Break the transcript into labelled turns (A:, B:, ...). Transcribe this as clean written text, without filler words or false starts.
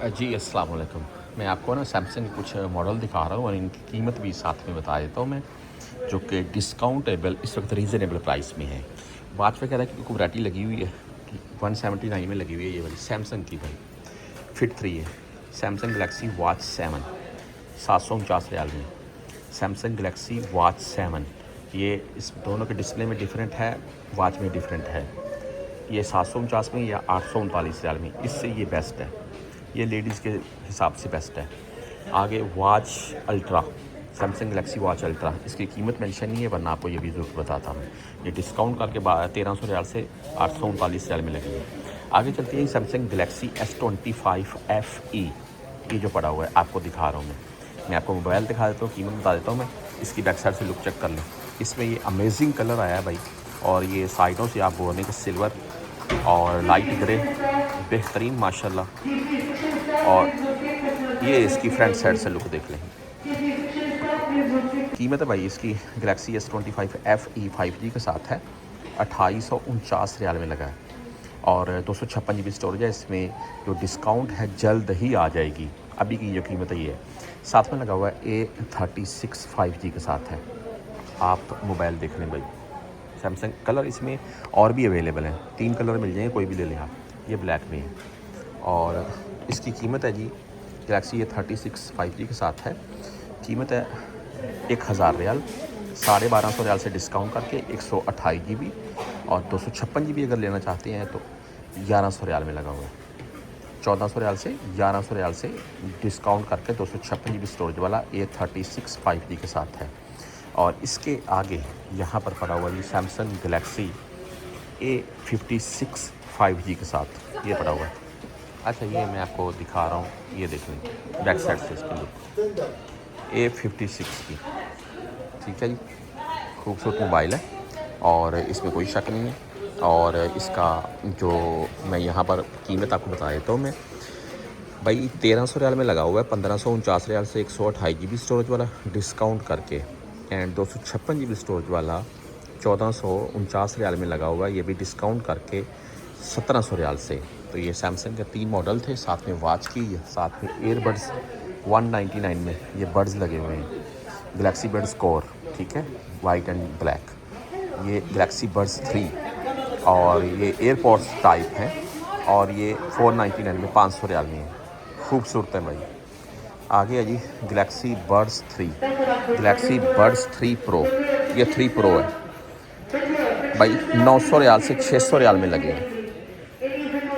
A: जी अस्सलाम वालेकुम। मैं आपको ना सैमसंग के कुछ मॉडल दिखा रहा हूँ और इनकी कीमत भी साथ में बता देता हूँ मैं, जो कि डिस्काउंटेबल इस वक्त रीज़नेबल प्राइस में है। वाच वगैरह की कोई वैरायटी लगी हुई है, 179 में लगी हुई है ये वाली सैमसंग की भाई, फिट 3 है। सैमसंग गलेक्सी वॉच 7 749 में। सैमसंग गलेक्सी वॉच 7 ये इस दोनों के डिस्प्ले में डिफरेंट है, वॉच में डिफरेंट है। ये 749 में या 839 में, इससे ये बेस्ट है। ये लेडीज़ के हिसाब से बेस्ट है। आगे watch ultra, Samsung Galaxy watch ultra, इसकी कीमत मेंशन नहीं है वरना आपको ये भी ज़रूर बताता हूँ। ये डिस्काउंट करके 1300 रियाल से 839 रियाल में लगी है। आगे चलती है सैमसंग गलेक्सी S25 FE, ये जो पड़ा हुआ है आपको दिखा रहा हूँ मैं आपको मोबाइल दिखा देता हूँ, कीमत बता देता हूँ मैं। इसकी बैक साइड से लुक चेक कर लें। इसमें ये अमेजिंग कलर आया है भाई, और ये साइडों से आप बोलने के सिल्वर और लाइट ग्रे बेहतरीन माशाल्लाह। और ये इसकी फ्रंट साइड से लुक देख लें। कीमत है भाई इसकी गलेक्सी S25 FE 5G के साथ है 2849 रियाल में लगा है, और 256 GB स्टोरेज है इसमें। जो डिस्काउंट है जल्द ही आ जाएगी, अभी की जो कीमत है ये है। साथ में लगा हुआ है A36 5G के साथ है। आप मोबाइल देख लें भाई, सैमसंग कलर इसमें और भी अवेलेबल हैं, 3 कलर मिल जाएंगे, कोई भी ले लें आप। ये ब्लैक में है और इसकी कीमत है जी गलेक्सी A36 5G के साथ है। कीमत है 1000 रियाल, 1250 रियाल से डिस्काउंट करके 128 GB, और 256 GB अगर लेना चाहते हैं तो 1100 रियाल में लगा हुआ है। 1400 रियाल से 1100 रियाल से डिस्काउंट करके 256 GB स्टोरेज वाला A36 5G के साथ है। और इसके आगे यहाँ पर पड़ा हुआ ये सैमसंग गलेक्सी A56 5G के साथ ये पड़ा हुआ है। अच्छा ये मैं आपको दिखा रहा हूँ, ये देख लें बैक साइड से इसकी लुक A56 की, ठीक है जी। खूबसूरत मोबाइल है और इसमें कोई शक नहीं है। और इसका जो मैं यहाँ पर कीमत आपको बता देता हूँ मैं भाई, 1300 रियाल में लगा हुआ है, 1549 रियाल से 128 GB स्टोरेज वाला डिस्काउंट करके, एंड 256 GB स्टोरेज वाला 1449 रियाल में लगा हुआ है, ये भी डिस्काउंट करके 1700 रियाल से। तो ये सैमसंग के 3 मॉडल थे, साथ में वॉच की, साथ में एयरबड्स 199 में ये बड्स लगे हुए हैं। गलेक्सी बड्स कोर, ठीक है, वाइट एंड ब्लैक। ये गलेक्सी बड्स 3 और ये एयरपॉड्स टाइप है, और ये 499 में 500 रियाल में है। खूबसूरत है भाई। आगे है जी Galaxy Buds 3, Galaxy Buds 3 Pro, ये 3 प्रो है भाई, 900 रियाल से 600 रियाल में लगे हैं।